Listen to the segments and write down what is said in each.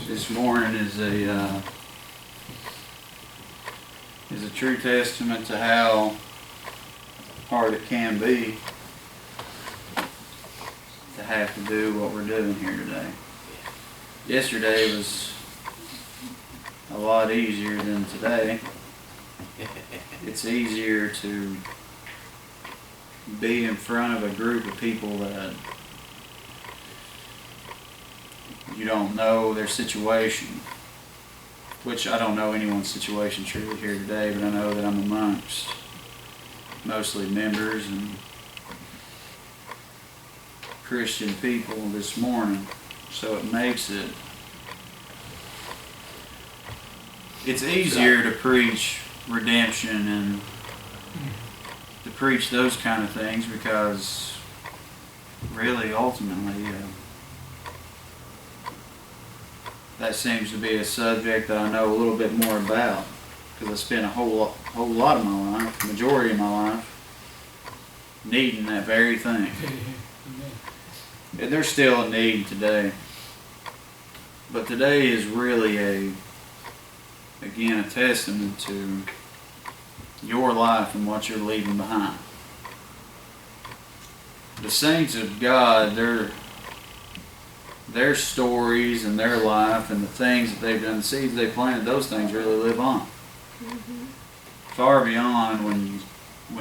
this morning is a true testament to how hard it can be to have to do what we're doing here today. Yesterday was a lot easier than today. It's easier to be in front of a group of people that you don't know their situation, which I don't know anyone's situation truly here today, but I know that I'm amongst mostly members and Christian people this morning, so it makes it's easier to preach redemption and to preach those kind of things, because really ultimately that seems to be a subject that I know a little bit more about, because I spent a whole lot of my life, majority of my life, needing that very thing. And there's still a need today, but today is really again a testament to your life and what you're leaving behind. The saints of God, their stories and their life and the things that they've done, the seeds they planted, those things really live on. Mm-hmm. Far beyond when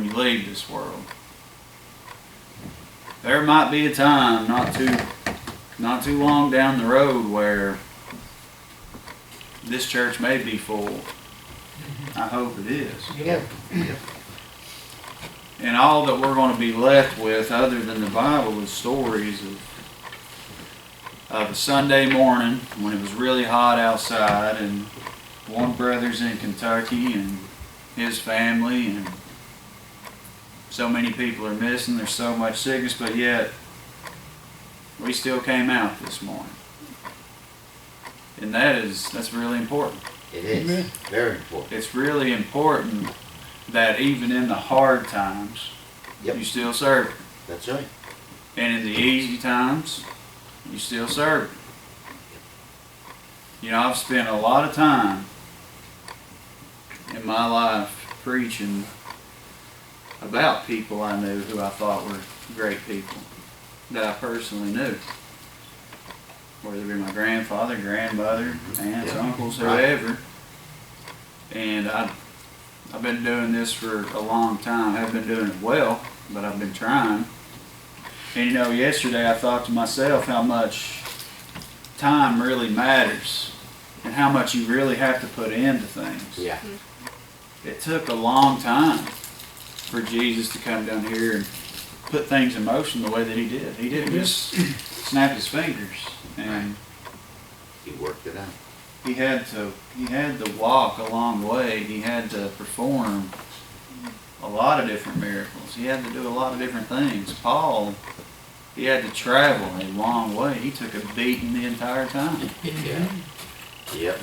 you leave this world. There might be a time not too long down the road where this church may be full. I hope it is. Yep. And all that we're going to be left with, other than the Bible, is stories of a Sunday morning when it was really hot outside, and one brother's in Kentucky and his family, and so many people are missing. There's so much sickness, but yet we still came out this morning, and that's really important. It is. Amen. Very important. It's really important that even in the hard times, yep, you still serve Him. That's right. And in the easy times, you still serve Him. You know, I've spent a lot of time in my life preaching about people I knew who I thought were great people that I personally knew. Whether it be my grandfather, grandmother, aunts, uncles, whoever. And I've been doing this for a long time. I haven't been doing it well, but I've been trying. And you know, yesterday I thought to myself how much time really matters and how much you really have to put into things. Yeah. It took a long time for Jesus to come down here and put things in motion the way that He did. He didn't just snap His fingers. And He worked it out. He had to walk a long way. He had to perform a lot of different miracles. He had to do a lot of different things. Paul, he had to travel a long way. He took a beating the entire time. Yeah. Yep.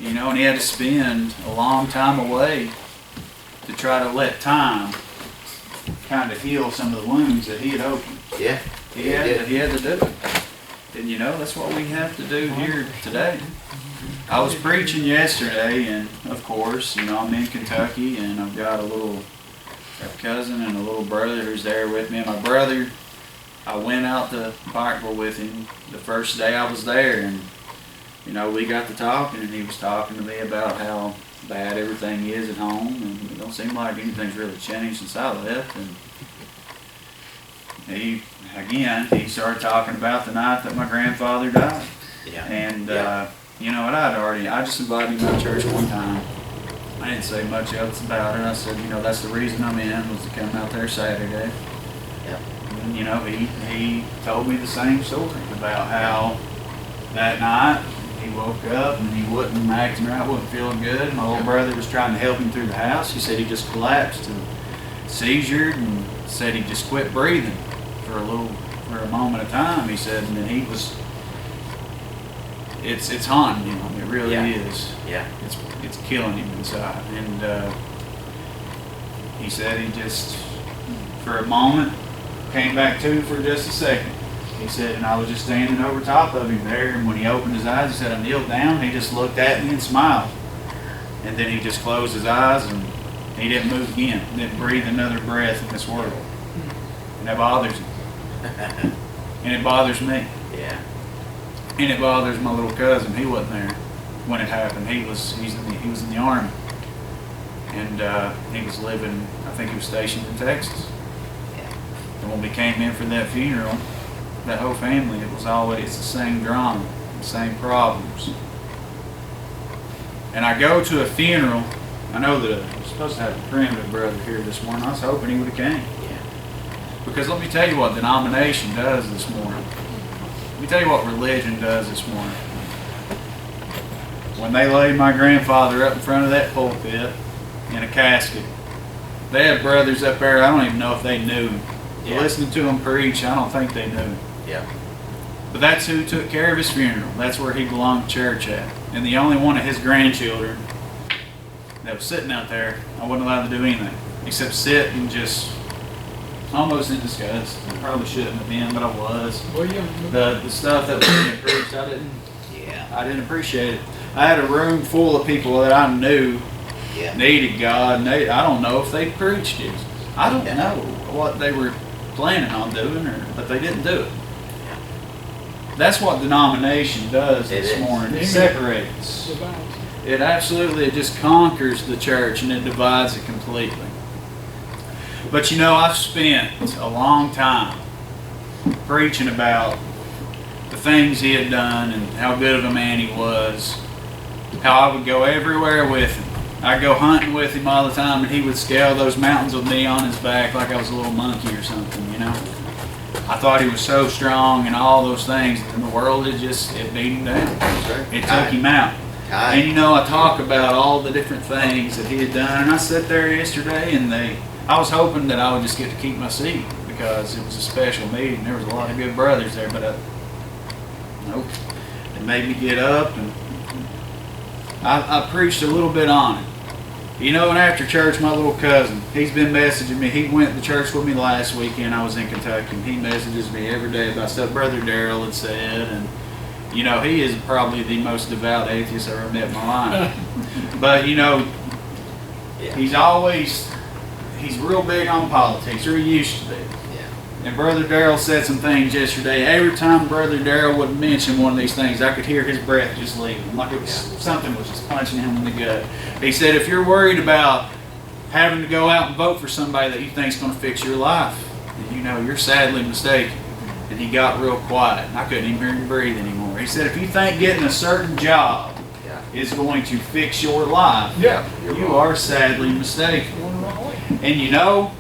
You know, and he had to spend a long time away to try to let time kind of heal some of the wounds that he had opened. Yeah. He had to do it. And you know, that's what we have to do here today. I was preaching yesterday, and of course, you know, I'm in Kentucky, and I've got a cousin and a little brother who's there with me. And my brother, I went out to Pikeville with him the first day I was there, and you know, we got to talking, and he was talking to me about how bad everything is at home, and it don't seem like anything's really changed since I left. And he started talking about the night that my grandfather died. Yeah. And you know, and I just invited him to church one time. I didn't say much else about it. I said, you know, that's the reason I'm in, was to come out there Saturday. Yeah. And you know, he told me the same story about how that night he woke up and he wasn't acting right, wasn't feeling good. My little brother was trying to help him through the house. He said he just collapsed and seizured, and said he just quit breathing for a moment of time. He said, and then it's haunting him. It really is. Yeah. It's killing him inside. And he said he just, for a moment, came back to for just a second. He said, and I was just standing over top of him there, and when he opened his eyes, he said, I kneeled down, he just looked at me and smiled. And then he just closed his eyes, and he didn't move again, didn't breathe another breath in this world. And that bothers him. And it bothers me. Yeah. And it bothers my little cousin. He wasn't there when it happened. He was in the Army. And he was living, I think he was stationed in Texas. And when we came in for that funeral, that whole family, it was always the same drama, the same problems. And I go to a funeral. I know that I'm supposed to have a primitive brother here this morning. I was hoping he would have came. Yeah. Because let me tell you what denomination does this morning. Let me tell you what religion does this morning. When they laid my grandfather up in front of that pulpit in a casket, they had brothers up there, I don't even know if they knew him. Yeah. Listening to him preach, I don't think they knew him. Yeah. But that's who took care of his funeral. That's where he belonged to church at. And the only one of his grandchildren that was sitting out there, I wasn't allowed to do anything except sit and just almost in disgust. I probably shouldn't have been, but I was. Well, yeah. The stuff that was being preached, I didn't appreciate it. I had a room full of people that I knew Yeah. needed God, and I don't know if they preached it. I don't Yeah. know what they were planning on doing, but they didn't do it. That's what denomination does It this is. morning. It Amen. separates. It just conquers the church, and it divides it completely. But you know, I've spent a long time preaching about the things he had done and how good of a man he was, how I would go everywhere with him. I'd go hunting with him all the time, and he would scale those mountains with me on his back like I was a little monkey or something, you know. I thought he was so strong and all those things, and the world it beat him down. It took him out. And you know, I talk about all the different things that he had done, and I sat there yesterday, and I was hoping that I would just get to keep my seat because it was a special meeting. There was a lot of good brothers there, but nope. It made me get up, and I preached a little bit on it. You know, and after church, my little cousin, he's been messaging me. He went to church with me last weekend. I was in Kentucky, and he messages me every day about stuff Brother Darrell had said, and you know, he is probably the most devout atheist I've ever met in my life. But you know, he's real big on politics, or he used to be. And Brother Darrell said some things yesterday. Every time Brother Darrell would mention one of these things, I could hear his breath just leaving, like it was something was just punching him in the gut. He said, if you're worried about having to go out and vote for somebody that you think is going to fix your life, then you know you're sadly mistaken. And he got real quiet, and I couldn't even hear him breathe anymore. He said, if you think getting a certain job is going to fix your life, you are sadly mistaken. And you know,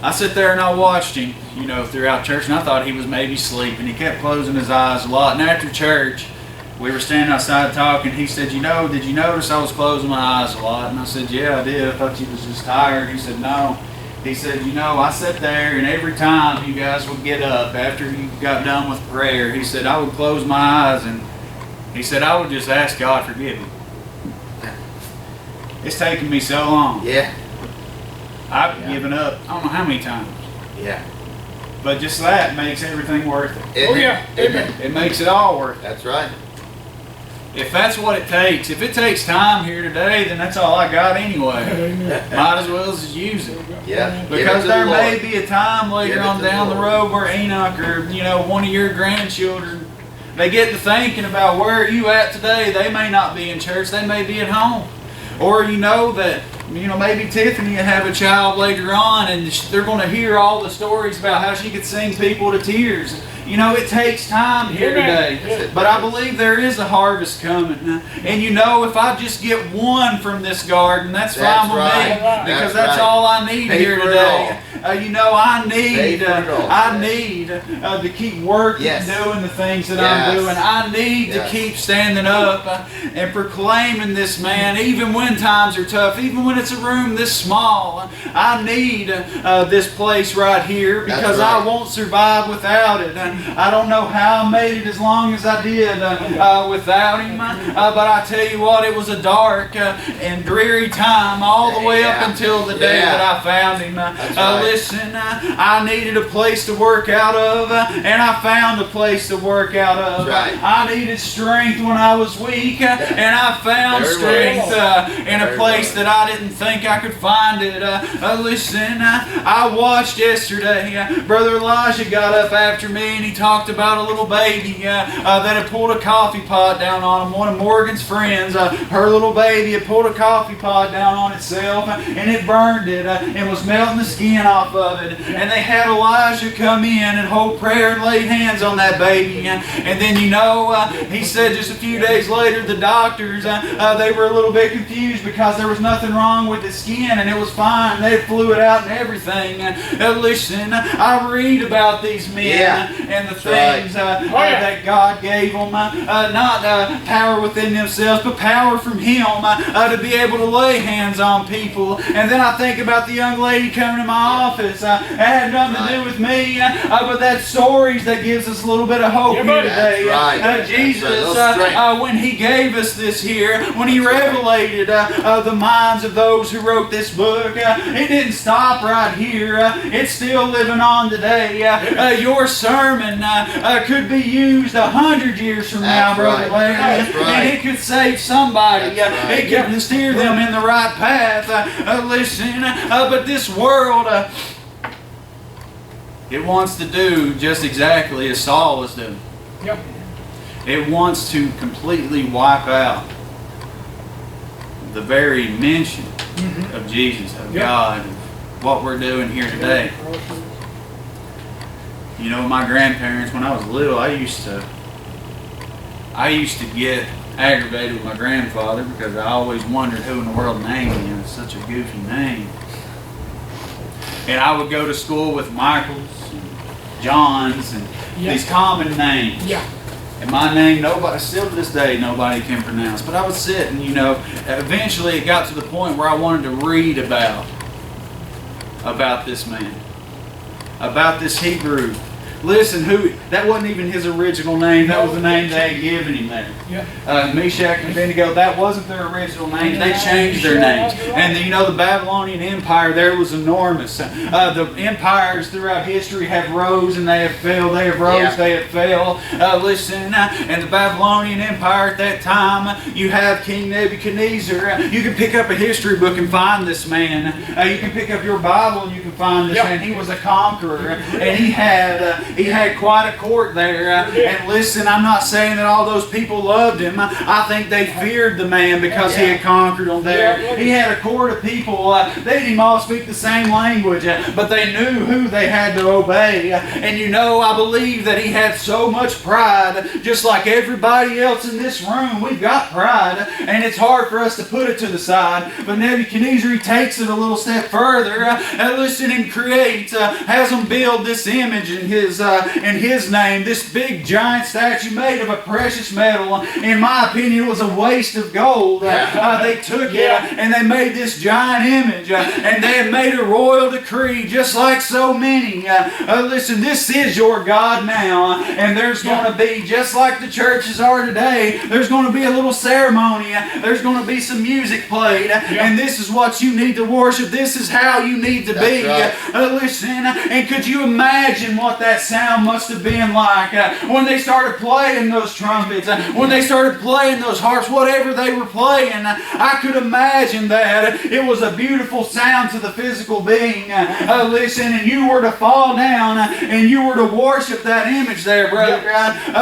I sit there and I watched him, you know, throughout church, and I thought he was maybe sleeping. He kept closing his eyes a lot. And after church, we were standing outside talking. He said, you know, did you notice I was closing my eyes a lot? And I said, yeah, I did. I thought you was just tired. He said, no. He said, you know, I sat there, and every time you guys would get up after you got done with prayer, he said, I would close my eyes, and he said, I would just ask God to forgive me. It's taken me so long. Yeah. I've given up, I don't know how many times. Yeah. But just that makes everything worth it. Amen. It makes it all worth it. That's right. If that's what it takes, if it takes time here today, then that's all I got anyway. Might as well just use it. Yeah. Because there may be a time later on down the road where Enoch or, you know, one of your grandchildren, they get to thinking about where you at today. They may not be in church. They may be at home. Or you know that, you know, maybe Tiffany will have a child later on, and they're going to hear all the stories about how she could sing people to tears. You know, it takes time here today. But I believe there is a harvest coming. And you know, if I just get one from this garden, that's fine with me. Because that's all I need here today. You know, I need to keep working and doing the things that I'm doing. I need to keep standing up and proclaiming this man, even when times are tough, even when it's a room this small. I need this place right here because I won't survive without it. I don't know how I made it as long as I did without him. But I tell you what, it was a dark and dreary time all the way up until the day that I found him. Listen, I needed a place to work out of, and I found a place to work out of. That's right. I needed strength when I was weak, and I found Very strength in a place that I didn't think I could find it. Listen, I watched yesterday. Brother Elijah got up after me, and he talked about a little baby that had pulled a coffee pot down on him. One of Morgan's friends, her little baby had pulled a coffee pot down on itself, and it burned it, and was melting the skin off of it. And they had Elijah come in and hold prayer and lay hands on that baby. And then, he said just a few days later, the doctors, they were a little bit confused because there was nothing wrong with the skin, and it was fine. They flew it out and everything. Listen, I read about these men and the things that God gave them. Not power within themselves, but power from Him to be able to lay hands on people. And then I think about the young lady coming to my office. It had nothing to do with me, but that stories that gives us a little bit of hope here today. Jesus, when He gave us this here, when He revelated the minds of those who wrote this book, it didn't stop right here. It's still living on today. Your sermon could be used 100 years from now, Brother Larry, and it could save somebody. It could steer them in the right path. Listen, but this world, it wants to do just exactly as Saul was doing. Yep. It wants to completely wipe out the very mention of Jesus, of God, of what we're doing here today. My grandparents, when I was little, I used to get aggravated with my grandfather because I always wondered who in the world named him. It's such a goofy name. And I would go to school with Michaels and Johns and these common names. Yeah. And my name, still to this day, nobody can pronounce. But I would sit and, eventually it got to the point where I wanted to read about this man, about this Hebrew. Listen, that wasn't even his original name. That was the name they had given him there. Meshach and Abednego, that wasn't their original name. They changed their names. And the Babylonian Empire there was enormous. The empires throughout history have rose and they have fell. They have rose, they have fell. Listen, and the Babylonian Empire at that time, you have King Nebuchadnezzar. You can pick up a history book and find this man. You can pick up your Bible and you can find this man. He was a conqueror, and he had quite a court there. And listen, I'm not saying that all those people loved him. I think they feared the man because he had conquered them there. He had a court of people. They didn't all speak the same language, but they knew who they had to obey. And I believe that he had so much pride, just like everybody else in this room. We've got pride, and it's hard for us to put it to the side. But Nebuchadnezzar, he takes it a little step further. Listen, and creates, has them build this image in his name, this big giant statue made of a precious metal. In my opinion, it was a waste of gold. They took it and they made this giant image, and they had made a royal decree, just like so many. Listen, this is your God now, and there's going to be, just like the churches are today, there's going to be a little ceremony. There's going to be some music played, and this is what you need to worship. This is how you need to be. Listen, and could you imagine what that sound must have been like when they started playing those trumpets, when they started playing those harps, whatever they were playing? I could imagine that it was a beautiful sound to the physical being. Listen, and you were to fall down and you were to worship that image there, brother.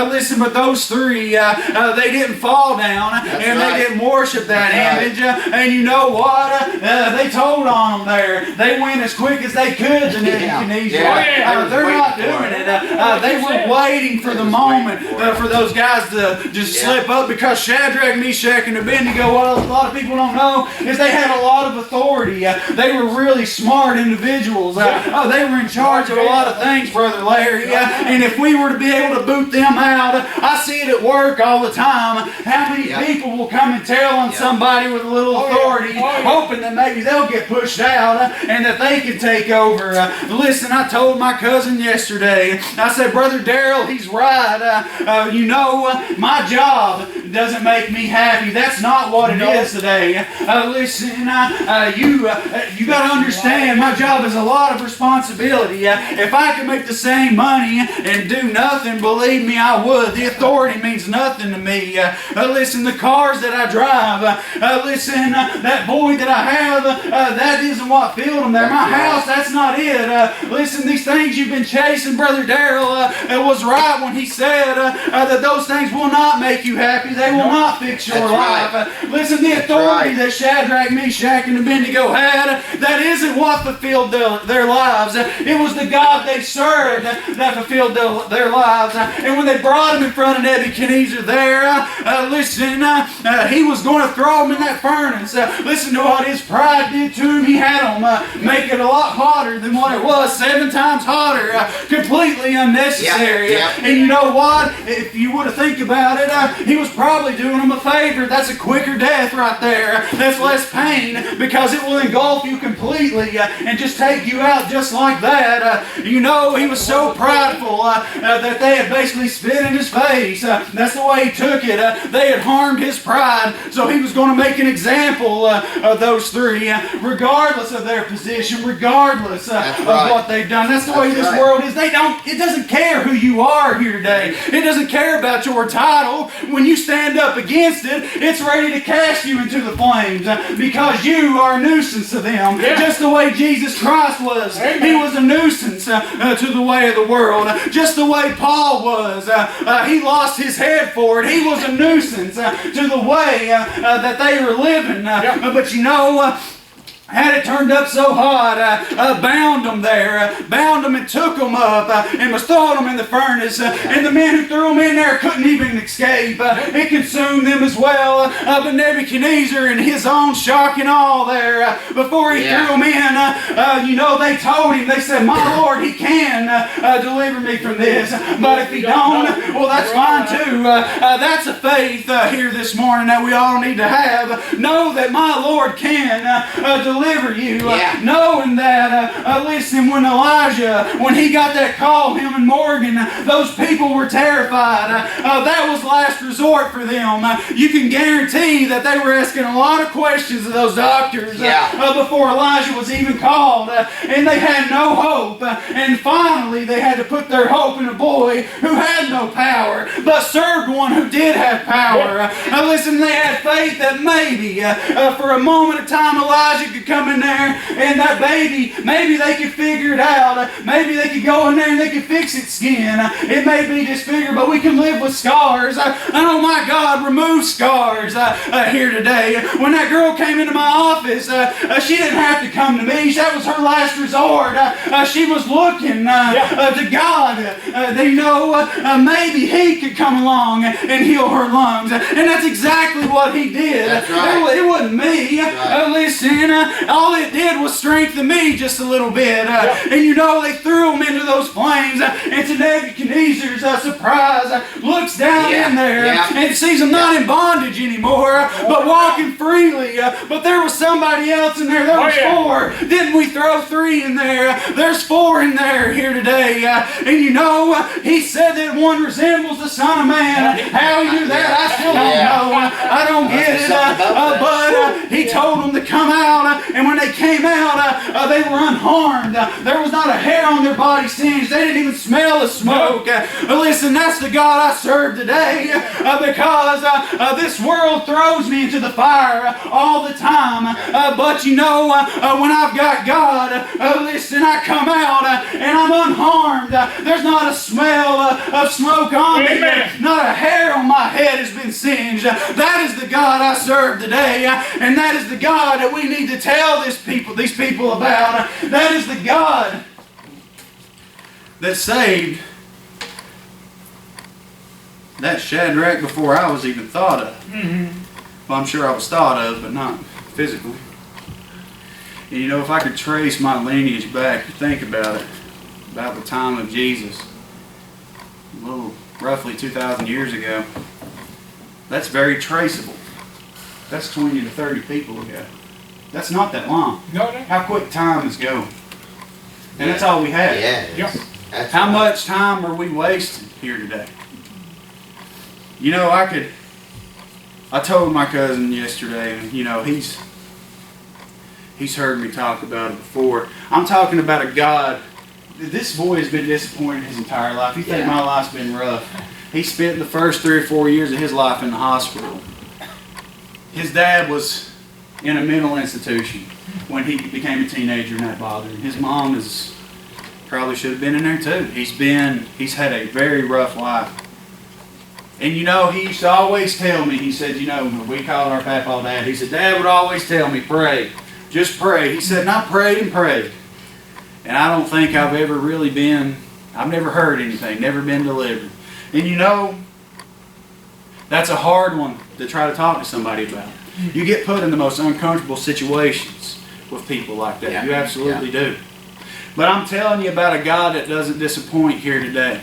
Listen, but those three, they didn't fall down and they didn't worship that image. And you know what? They told on them there. They went as quick as they could to Nebuchadnezzar. They're not doing it. They were waiting for the moment for those guys to just slip up, because Shadrach, Meshach, and Abednego, what a lot of people don't know is they had a lot of authority. They were really smart individuals. They were in charge of a lot of things, Brother Larry. And if we were to be able to boot them out, I see it at work all the time. How many people will come and tell on somebody with a little authority, hoping that maybe they'll get pushed out and that they can take over. Listen, I told my cousin yesterday, I said, Brother Darrell, he's right. My job doesn't make me happy. That's not what it is today. Listen, you got to understand, my job is a lot of responsibility. If I could make the same money and do nothing, believe me, I would. The authority means nothing to me. Listen, the cars that I drive, listen, that boy that I have, that isn't what filled them there. My house, that's not it. Listen, these things you've been chasing, Brother Darrell, it was right when he said that those things will not make you happy. They will not fix your life. Right. Listen, the authority that Shadrach, Meshach, and Abednego had, that isn't what fulfilled their lives. It was the God they served that fulfilled their lives. And when they brought him in front of Nebuchadnezzar there, listen, he was going to throw him in that furnace. Listen to what his pride did to him. He had him make it a lot hotter than what it was, 7 times hotter, completely unnecessary. And you know what? If you would have think about it, he was probably doing him a favor. That's a quicker death right there. That's less pain because it will engulf you completely and just take you out just like that. He was so prideful that they had basically spit in his face. That's the way he took it. They had harmed his pride, so he was going to make an example of those 3, regardless of their position, regardless of what they've done. That's the way this world is. It doesn't care who you are here today. It doesn't care about your title. When you stand up against it, it's ready to cast you into the flames because you are a nuisance to them. Just the way Jesus Christ was. He was a nuisance to the way of the world. Just the way Paul was. He lost his head for it. He was a nuisance to the way that they were living. But had it turned up so hot, bound them there, bound them and took them up, and was throwing them in the furnace, and the men who threw them in there couldn't even escape. It consumed them as well. But Nebuchadnezzar, in his own shock and awe there, before he threw them in, they told him, they said, my Lord, he can deliver me from this, but if he don't, well, that's fine too. That's a faith here this morning that we all need to have. Know that my Lord can deliver you, knowing that, listen, when Elijah, when he got that call, him and Morgan, those people were terrified. That was last resort for them. You can guarantee that they were asking a lot of questions of those doctors before Elijah was even called, and they had no hope. And finally, they had to put their hope in a boy who had no power, but served one who did have power. Listen, they had faith that maybe, for a moment of time, Elijah could come in there and that baby, maybe they could figure it out. Maybe they could go in there and they could fix its skin. It may be disfigured, but we can live with scars. Oh my God, remove scars here today. When that girl came into my office, she didn't have to come to me. That was her last resort. She was looking to God. Maybe He could come along and heal her lungs. And that's exactly what He did. That's right. It wasn't me. Listen, all it did was strengthen me just a little bit. And they threw him into those flames. And to Nebuchadnezzar's surprise, looks down in there and sees him not in bondage anymore, but walking freely. But there was somebody else in there. There was 4. Didn't we throw 3 in there? There's 4 in there here today. And he said that one resembles the Son of Man. How he knew that, I still don't know. I don't get it. But he told them to come out. And when they came out, they were unharmed. There was not a hair on their body singed. They didn't even smell the smoke. Listen, that's the God I serve today. Because this world throws me into the fire all the time. But when I've got God, listen, I come out and I'm unharmed. There's not a smell of smoke on me. Not a hair on my head has been singed. That is the God I serve today. And that is the God that we need to tell these people about. That is the God that saved that Shadrach before I was even thought of. Well, I'm sure I was thought of, but not physically. And if I could trace my lineage back, think about it, about the time of Jesus, roughly 2,000 years ago, that's very traceable. That's 20 to 30 people ago. That's not that long. No. How quick time is going. And that's all we have. Yeah. Yep. That's How right. much time are we wasting here today? You know, I told my cousin yesterday, and you know, he's heard me talk about it before. I'm talking about a God. This boy has been disappointed his entire life. You think Yeah. my life's been rough? He spent the first 3 or 4 years of his life in the hospital. His dad was in a mental institution when he became a teenager, and that bothered him. His mom is probably should have been in there too. He's had a very rough life. And you know, he used to always tell me, he said, you know, we called our papa Dad. He said, Dad would always tell me, pray. Just pray. He said, and I prayed and prayed. And I don't think I've ever really I've never heard anything, never been delivered. And you know, that's a hard one to try to talk to somebody about. You get put in the most uncomfortable situations with people like that. Yeah. You absolutely do. But I'm telling you about a God that doesn't disappoint here today.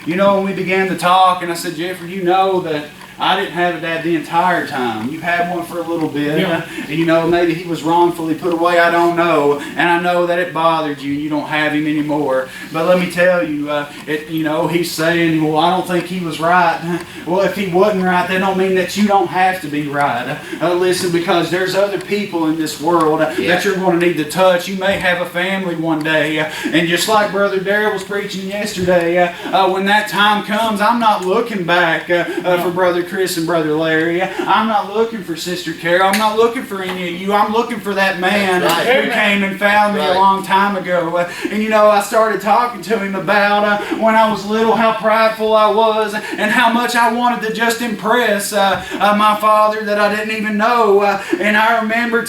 You know, when we began to talk, and I said, Jeffrey, you know that I didn't have a dad the entire time. You had one for a little bit. Yeah. And you know, maybe he was wrongfully put away, I don't know. And I know that it bothered you, and you don't have him anymore. But let me tell you, you know, he's saying, well, I don't think he was right. Well, if he wasn't right, that don't mean that you don't have to be right. Listen, because there's other people in this world that you're going to need to touch. You may have a family one day. And just like Brother Darrell was preaching yesterday, when that time comes, I'm not looking back for Brother Chris and Brother Larry. I'm not looking for Sister Carol. I'm not looking for any of you. I'm looking for that man who came and found me a long time ago. And you know, I started talking to him about when I was little, how prideful I was, and how much I wanted to just impress my father that I didn't even know. And I remember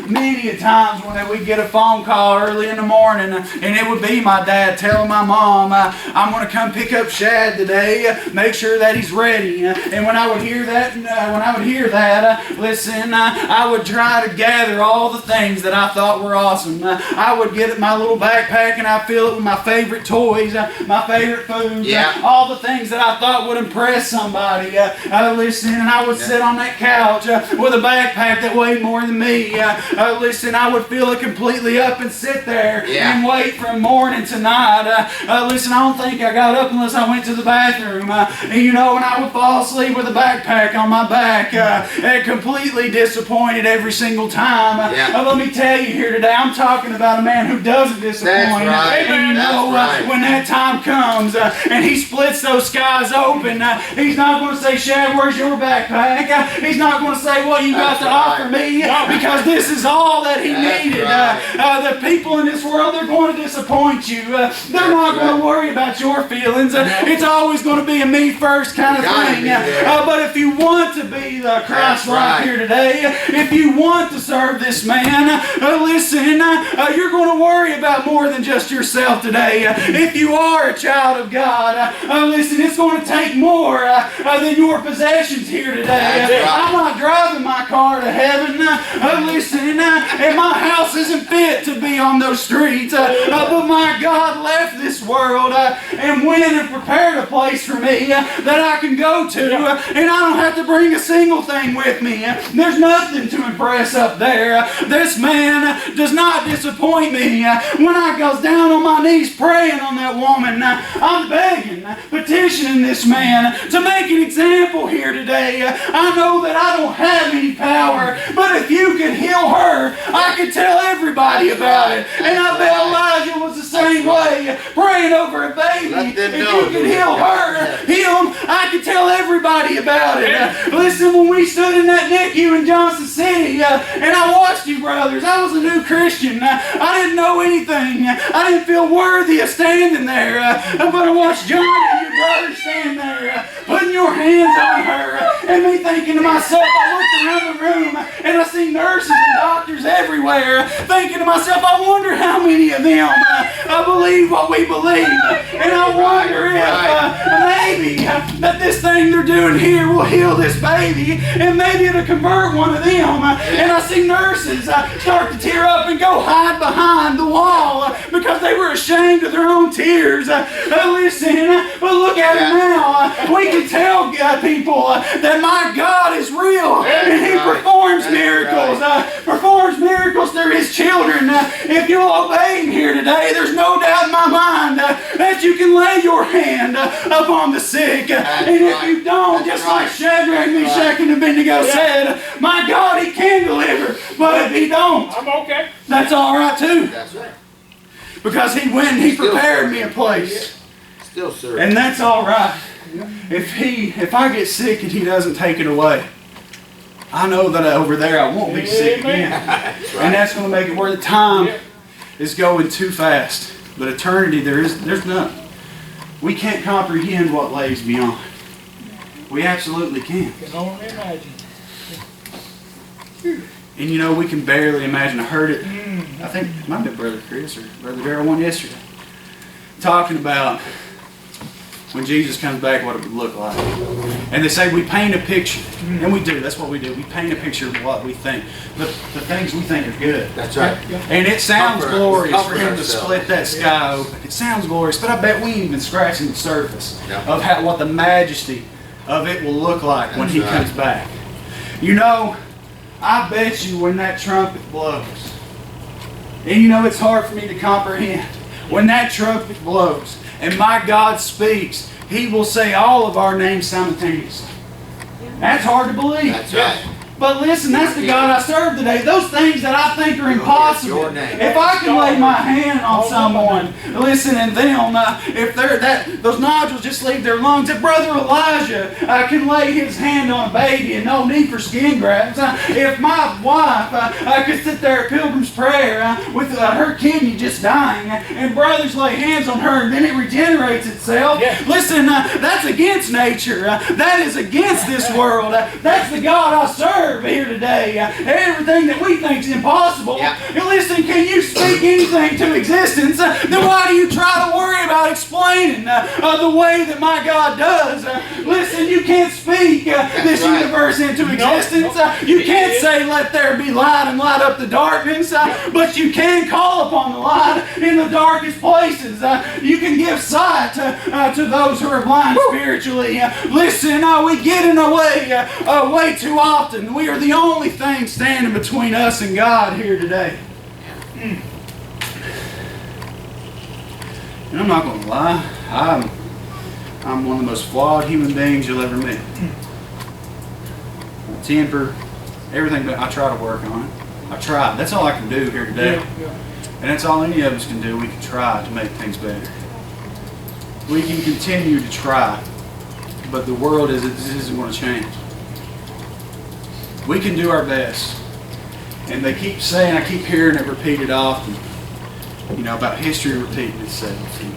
many times when we'd get a phone call early in the morning, and it would be my dad telling my mom, I'm going to come pick up Shad today. Make sure that he's ready. And when I would hear that, listen, I would try to gather all the things that I thought were awesome. I would get my little backpack and I'd fill it with my favorite toys, my favorite foods, all the things that I thought would impress somebody. Listen, and I would sit on that couch with a backpack that weighed more than me. Listen, I would fill it completely up and sit there and wait from morning to night. Listen, I don't think I got up unless I went to the bathroom. And you know, and I would fall asleep with a backpack on my back, and completely disappointed every single time. Let me tell you here today, I'm talking about a man who doesn't disappoint. That's right. And you know, when that time comes and he splits those skies open, he's not going to say, Shad, where's your backpack? He's not going to say, what you got to offer me? Because this is all that he needed. The people in this world, they're going to disappoint you. They're not going to worry about your feelings. It's always going to be a me first kind of thing. But if you want to be the Christ-like here today, if you want to serve this man, listen, you're going to worry about more than just yourself today. If you are a child of God, listen, it's going to take more than your possessions here today. I'm not driving my car to heaven. Listen, and my house isn't fit to be on those streets. But my God left this world and went and prepared a place for me that I can go to, and I don't have to bring a single thing with me. There's nothing to impress up there. This man does not disappoint me. When I goes down on my knees praying on that woman, I'm begging, petitioning this man to make an example here today. I know that I don't have any power, but if you could heal her, I could tell everybody about it. And I bet Elijah was the same way, praying over a baby. If you could heal him, I could tell everybody about it. Listen, when we stood in that NICU in Johnson City, and I watched you brothers, I was a new Christian. I didn't know anything. I didn't feel worthy of standing there. But I watched John and your brother stand there, putting your hands on her, and me thinking to myself, I looked around the room, and I see nurses and doctors everywhere, thinking to myself, I wonder how many of them believe what we believe. And I wonder if maybe that this thing they're doing here will heal this baby, and maybe it'll convert one of them. And I see nurses start to tear up and go hide behind the wall because they were ashamed of their own tears. Listen, but look at it now. We can tell people that my God is real and He performs miracles. performs miracles through His children. If you'll obey Him here today, there's no doubt in my mind that you can lay your hand upon the sick. And if you don't, just like Shadrach, Meshach, and Abednego said, my God, He can deliver. But if He don't, I'm okay. that's all right too. That's right. Because He went and He prepared me a place. Still serve. And that's all right. If I get sick and He doesn't take it away, I know that over there I won't be sick again. That's right. And that's going to make it where the time is going too fast. But eternity, there's none. We can't comprehend what lays beyond. We absolutely can't. Can only imagine. And you know, we can barely imagine. I heard it, I think it might have been Brother Chris or Brother Darrell one yesterday, talking about when Jesus comes back, what it would look like. And they say we paint a picture. And we do. That's what we do. We paint a picture of what we think. The things we think are good. That's right. And it sounds glorious for Him to ourselves. split that sky open. It sounds glorious, but I bet we ain't even scratching the surface Yeah. of what the majesty of it will look like when That's He right. comes back. You know, I bet you when that trumpet blows, and you know it's hard for me to comprehend, when that trumpet blows and my God speaks, He will say all of our names simultaneously. That's hard to believe. That's right. But listen, that's the God I serve today. Those things that I think are impossible. Your name. If I can lay my hand on someone, listen, and them, if those nodules just leave their lungs, if Brother Elijah can lay his hand on a baby and no need for skin grafts, if my wife could sit there at Pilgrim's Prayer with her kidney just dying, and brothers lay hands on her and then it regenerates itself, listen, that's against nature. That is against this world. That's the God I serve here today. Everything that we think is impossible. And listen, can you speak anything to existence? Then why do you try to worry about explaining the way that my God does? Listen, you can't speak this universe into existence. You can't say, let there be light and light up the darkness. But you can call upon the light in the darkest places. You can give sight to those who are blind spiritually. Listen, we get in the way way too often. We are the only thing standing between us and God here today. And I'm not going to lie, I'm one of the most flawed human beings you'll ever meet. My temper, everything, but I try to work on it. I try. That's all I can do here today. And that's all any of us can do. We can try to make things better. We can continue to try, but the world isn't going to change. We can do our best. And they keep saying, I keep hearing it repeated often, about history repeating itself. And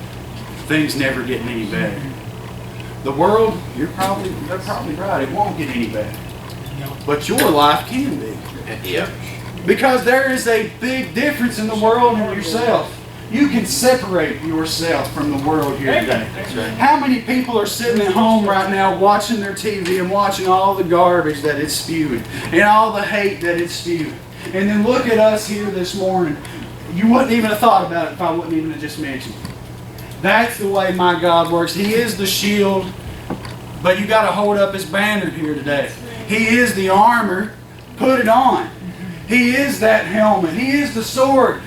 things never getting any better. The world, they're probably right, it won't get any better. But your life can be. Yep. Because there is a big difference in the world and yourself. You can separate yourself from the world here today. That's right. How many people are sitting at home right now watching their TV and watching all the garbage that it's spewing and all the hate that it's spewing? And then look at us here this morning. You wouldn't even have thought about it if I wouldn't even have just mentioned it. That's the way my God works. He is the shield, but you got to hold up His banner here today. He is the armor. Put it on. He is that helmet. He is the sword.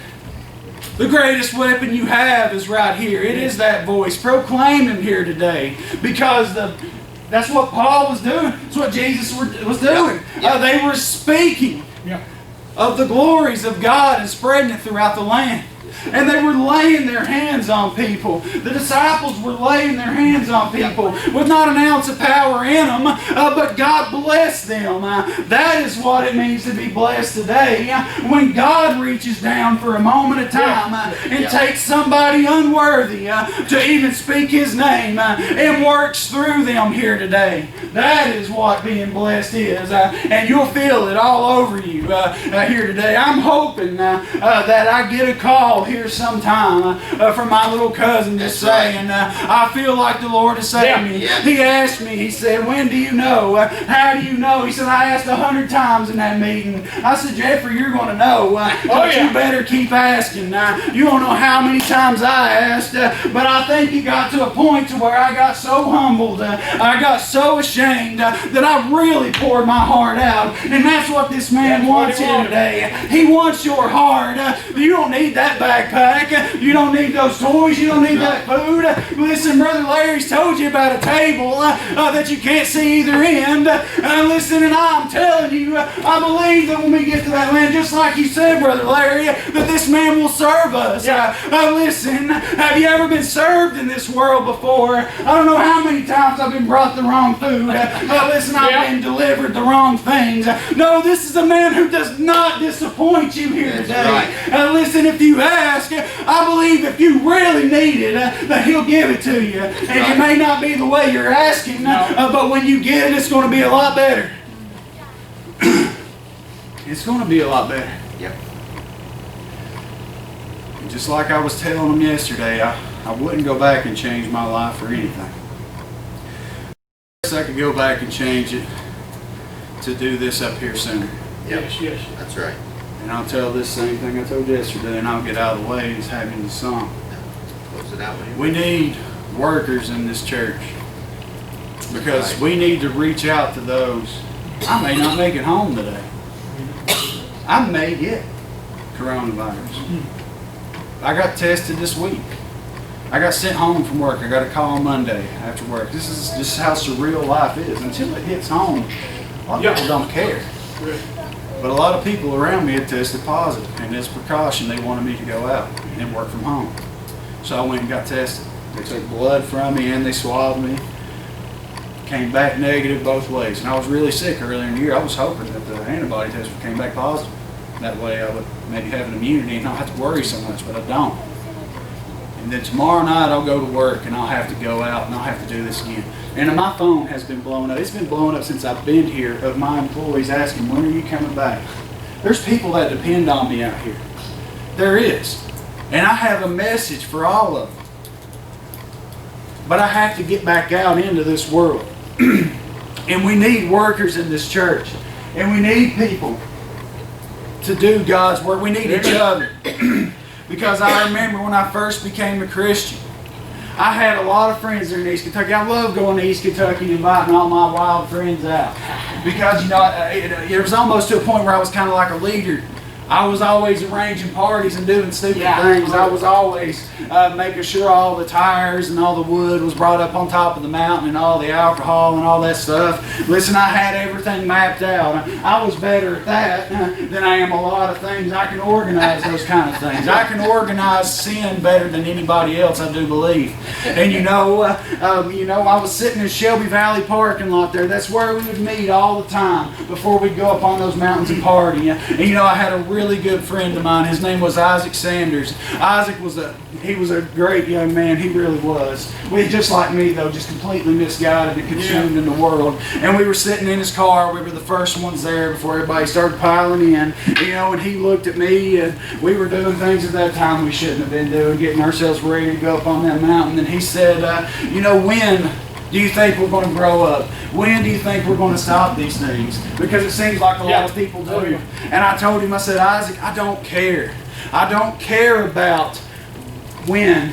The greatest weapon you have is right here. It is that voice. Proclaim Him here today. Because that's what Paul was doing. That's what Jesus was doing. They were speaking of the glories of God and spreading it throughout the land. And they were laying their hands on people. The disciples were laying their hands on people with not an ounce of power in them, but God blessed them. That is what it means to be blessed today. When God reaches down for a moment of time and takes somebody unworthy to even speak His name and works through them here today. That is what being blessed is. And you'll feel it all over you here today. I'm hoping that I get a call hear sometime from my little cousin just saying, I feel like the Lord is saving me. Yeah. He asked me, he said, when do you know? How do you know? He said, I asked 100 times in that meeting. I said, Jeffrey, you're going to know. But you better keep asking. You don't know how many times I asked, but I think he got to a point to where I got so humbled, I got so ashamed that I really poured my heart out. And that's what this man wants here today. He wants your heart. You don't need that backpack. You don't need those toys. You don't need that food. Listen, Brother Larry's told you about a table that you can't see either end. Listen, and I'm telling you, I believe that when we get to that land, just like you said, Brother Larry, that this man will serve us. Listen, have you ever been served in this world before? I don't know how many times I've been brought the wrong food. Listen, I've been delivered the wrong things. No, this is a man who does not disappoint you here today. Listen, if you ask, I believe if you really need it, that he'll give it to you. And it may not be the way you're asking, but when you get it, it's going to be a lot better. It's going to be a lot better. Yep. And just like I was telling them yesterday, I wouldn't go back and change my life for anything. I could go back and change it to do this up here sooner. Yep. Yes. That's right. And I'll tell this same thing I told yesterday, and I'll get out of the way. It's having the song. Close it out. We need workers in this church because we need to reach out to those. I may not make it home today. I may get coronavirus. I got tested this week. I got sent home from work. I got a call on Monday after work. This is just how surreal life is. Until it hits home, a lot of people don't care. But a lot of people around me had tested positive, and as precaution, they wanted me to go out and work from home. So I went and got tested. They took blood from me and they swabbed me. Came back negative both ways. And I was really sick earlier in the year. I was hoping that the antibody test came back positive. That way I would maybe have an immunity and not have to worry so much, but I don't. And then tomorrow night I'll go to work and I'll have to go out and I'll have to do this again. And my phone has been blowing up. It's been blowing up since I've been here of my employees asking, when are you coming back? There's people that depend on me out here. There is. And I have a message for all of them. But I have to get back out into this world. And we need workers in this church. And we need people to do God's work. We need each other. Because I remember when I first became a Christian, I had a lot of friends there in East Kentucky. I love going to East Kentucky and inviting all my wild friends out. Because, you know, it was almost to a point where I was kind of like a leader. I was always arranging parties and doing stupid things. I was always making sure all the tires and all the wood was brought up on top of the mountain and all the alcohol and all that stuff. Listen, I had everything mapped out. I was better at that than I am a lot of things. I can organize those kind of things. I can organize sin better than anybody else, I do believe. And you know, I was sitting in Shelby Valley parking lot there. That's where we would meet all the time before we'd go up on those mountains and party. And you know, I had a really good friend of mine. His name was Isaac Sanders. Isaac was a great young man. He really was. Just like me though, just completely misguided and consumed in the world. And we were sitting in his car. We were the first ones there before everybody started piling in. You know, and he looked at me, and we were doing things at that time we shouldn't have been doing, getting ourselves ready to go up on that mountain. And he said, you know, when do you think we're going to grow up? When do you think we're going to stop these things? Because it seems like a lot of people do. And I told him, I said, Isaac, I don't care. I don't care about when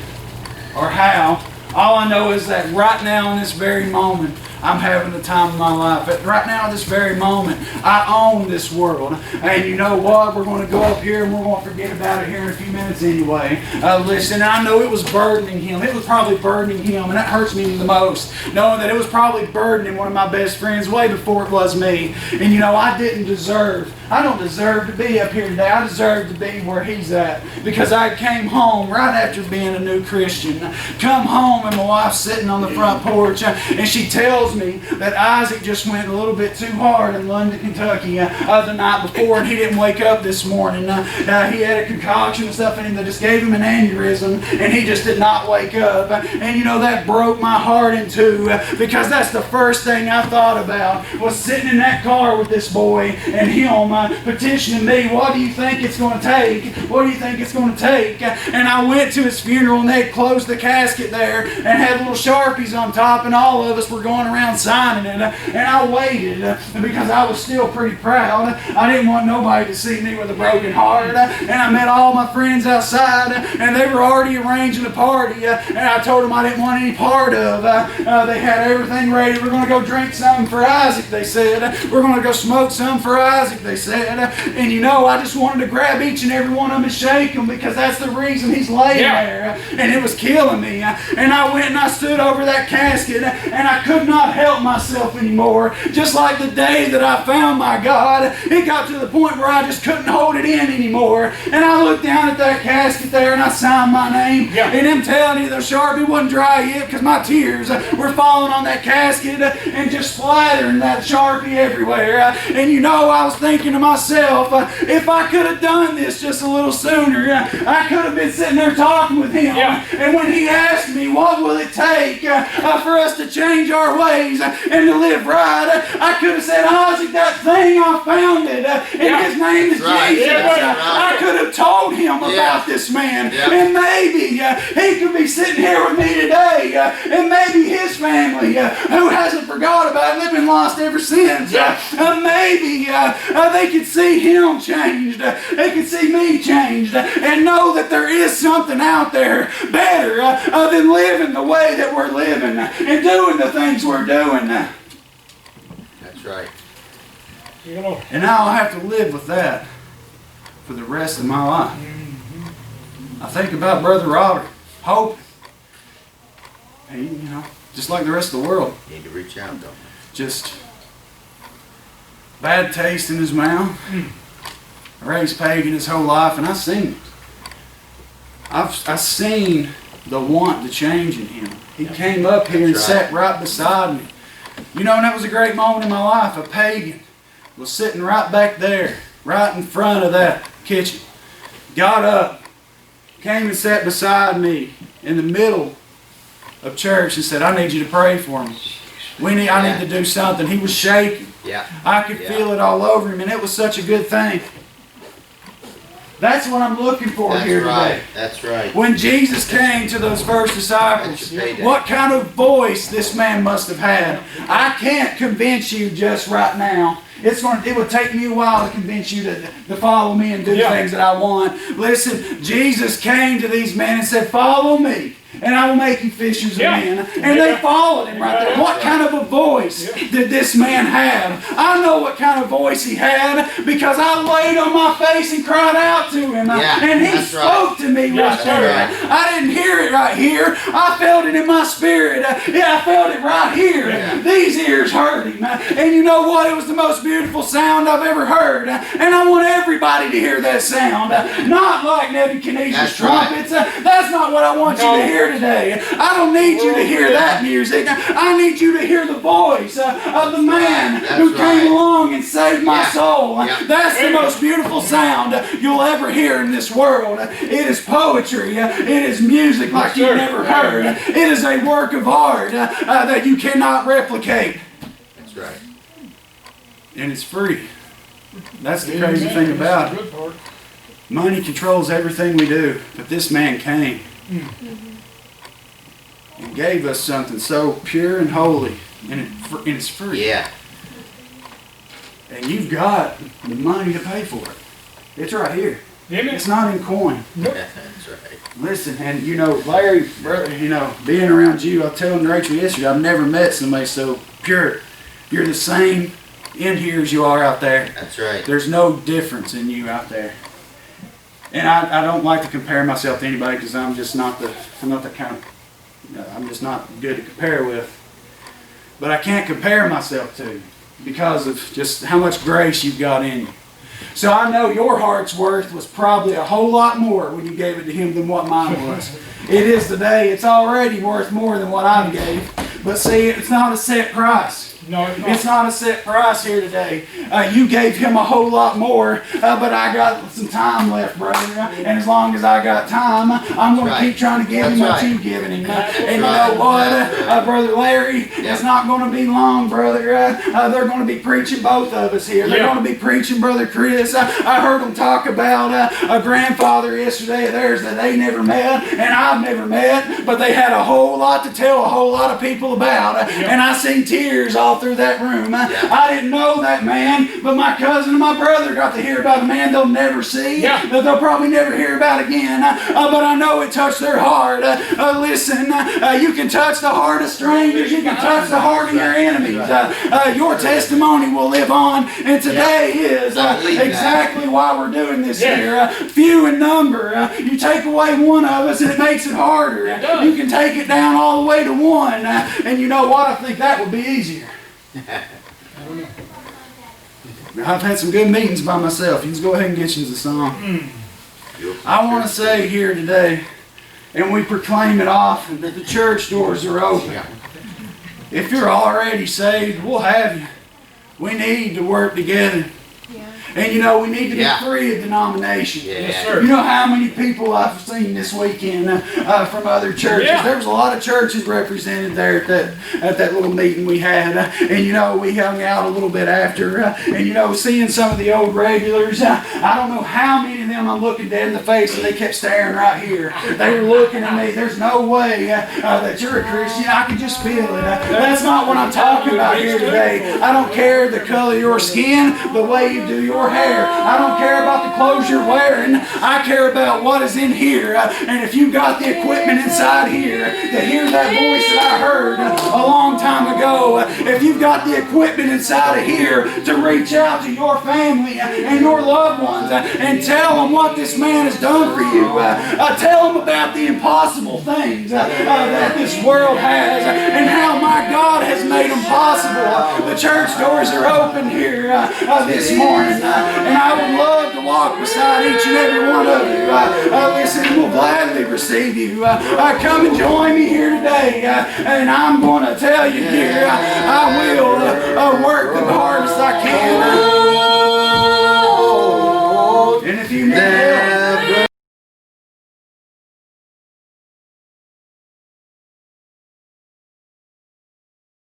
or how. All I know is that right now in this very moment, I'm having the time of my life. Right now, this very moment, I own this world. And you know what? We're going to go up here and we're going to forget about it here in a few minutes anyway. Listen, I know it was burdening him. It was probably burdening him, and that hurts me the most, knowing that it was probably burdening one of my best friends way before it was me. And you know, I don't deserve to be up here today. I deserve to be where he's at, because I came home right after being a new Christian. Come home and my wife's sitting on the front porch and she tells tells me that Isaac just went a little bit too hard in London, Kentucky the night before, and he didn't wake up this morning. He had a concoction and stuff in him that just gave him an aneurysm, and he just did not wake up. And you know, that broke my heart in two, because that's the first thing I thought about, was sitting in that car with this boy and him petitioning me, what do you think it's going to take? What do you think it's going to take? And I went to his funeral, and they had closed the casket there and had little Sharpies on top, and all of us were going around signing it. And I waited because I was still pretty proud. I didn't want nobody to see me with a broken heart. And I met all my friends outside, and they were already arranging a party. And I told them I didn't want any part of. They had everything ready. We're going to go drink something for Isaac, they said. We're going to go smoke some for Isaac, they said. And you know, I just wanted to grab each and every one of them and shake them, because that's the reason he's laying there. And it was killing me. And I went and I stood over that casket, and I could not help myself anymore. Just like the day that I found my God, it got to the point where I just couldn't hold it in anymore. And I looked down at that casket there, and I signed my name. And I'm telling you, the Sharpie wasn't dry yet, because my tears were falling on that casket and just splattering that Sharpie everywhere. And you know, I was thinking to myself, if I could have done this just a little sooner, I could have been sitting there talking with him. And when he asked me, what will it take for us to change our ways and to live right, I could have said, Isaac, that thing, I found it, and his name is Jesus. I could have told him about this man, and maybe he could be sitting here with me today, and maybe his family, who hasn't forgot about it, they've been lost ever since. Maybe they could see him changed, they could see me changed, and know that there is something out there better than living the way that we're living and doing the things we're doing. That's right. And now I'll have to live with that for the rest of my life. I think about Brother Robert, hope. He, you know, just like the rest of the world. You need to reach out, don't you? Just bad taste in his mouth. Raised pagan his whole life, and I've seen it. I've seen the want to change in him. He came up here and sat right beside me. You know, and that was a great moment in my life. A pagan was sitting right back there, right in front of that kitchen. Got up, came and sat beside me in the middle of church and said, I need you to pray for me. I need to do something. He was shaking. I could feel it all over him, and it was such a good thing. That's what I'm looking for here today. That's right. When Jesus came to those first disciples, what kind of voice this man must have had. I can't convince you just right now. It would take me a while to convince you to follow me and do things that I want. Listen, Jesus came to these men and said, follow me, and I will make you fishers of men. And they followed him right there. What kind of a voice did this man have? I know what kind of voice he had, because I laid on my face and cried out to him. And he spoke to me right there. I didn't hear it right here. I felt it in my spirit. I felt it right here. These ears heard him. And you know what? It was the most beautiful sound I've ever heard. And I want everybody to hear that sound. Not like Nebuchadnezzar's trumpets. That's not what I want you to hear today. I don't need you to hear that music. I need you to hear the voice of the man who came along and saved my soul. That's the most beautiful sound you'll ever hear in this world. It is poetry. It is music like you've never heard. It is a work of art that you cannot replicate. That's right. And it's free. That's the crazy thing about it. Money controls everything we do, but this man came and gave us something so pure and holy, and it's free. And you've got the money to pay for it. It's right here. It's not in coin. That's right. Listen, and you know, Larry, brother, you know, being around you, I was telling Rachel yesterday, I've never met somebody so pure. You're the same in here as you are out there. That's right. There's no difference in you out there. And I don't like to compare myself to anybody, because I'm just not the kind of, I'm just not good to compare with. But I can't compare myself to, because of just how much grace you've got in you. So I know your heart's worth was probably a whole lot more when you gave it to him than what mine was. It is today. It's already worth more than what I gave. But see, it's not a set price. No, it's not. It's not a set price here today. You gave him a whole lot more, but I got some time left, brother. And as long as I got time, I'm going to keep trying to give him what you've given him. And you know what, Brother Larry, it's not going to be long, brother. They're going to be preaching both of us here. They're going to be preaching Brother Chris. I heard them talk about a grandfather yesterday of theirs that they never met, and I've never met, but they had a whole lot to tell a whole lot of people about. And I seen tears all through that room. I didn't know that man, but my cousin and my brother got to hear about a man they'll never see, that they'll probably never hear about again. But I know it touched their heart. Listen, you can touch the heart of strangers. You can touch the heart of your enemies. Your testimony will live on, and today is exactly why we're doing this here. Few in number. You take away one of us, and it makes it harder. You can take it down all the way to one, and you know what? I think that would be easier. I've had some good meetings by myself. You can go ahead and get you the song. I want to say here today, and we proclaim it often, that the church doors are open. If you're already saved, we'll have you. We need to work together. And you know, we need to be free of denomination. Yes, sir. You know how many people I've seen this weekend from other churches. There was a lot of churches represented there at that little meeting we had. And you know, we hung out a little bit after. And you know, seeing some of the old regulars, I don't know how many of them I'm looking dead in the face, and they kept staring right here. They were looking at me. There's no way that you're a Christian. I can just feel it. That's not what I'm talking about here today. I don't care the color of your skin, the way you do your hair. I don't care about the clothes you're wearing. I care about what is in here. And if you've got the equipment inside here to hear that voice that I heard a long time ago, if you've got the equipment inside of here to reach out to your family and your loved ones and tell them what this man has done for you, tell them about the impossible things that this world has and how my God has made them possible. The church doors are open here this morning. And I would love to walk beside each and every one of you. Listen, we'll gladly receive you. Come and join me here today. And I'm going to tell you here, I will work the hardest I can. And if you need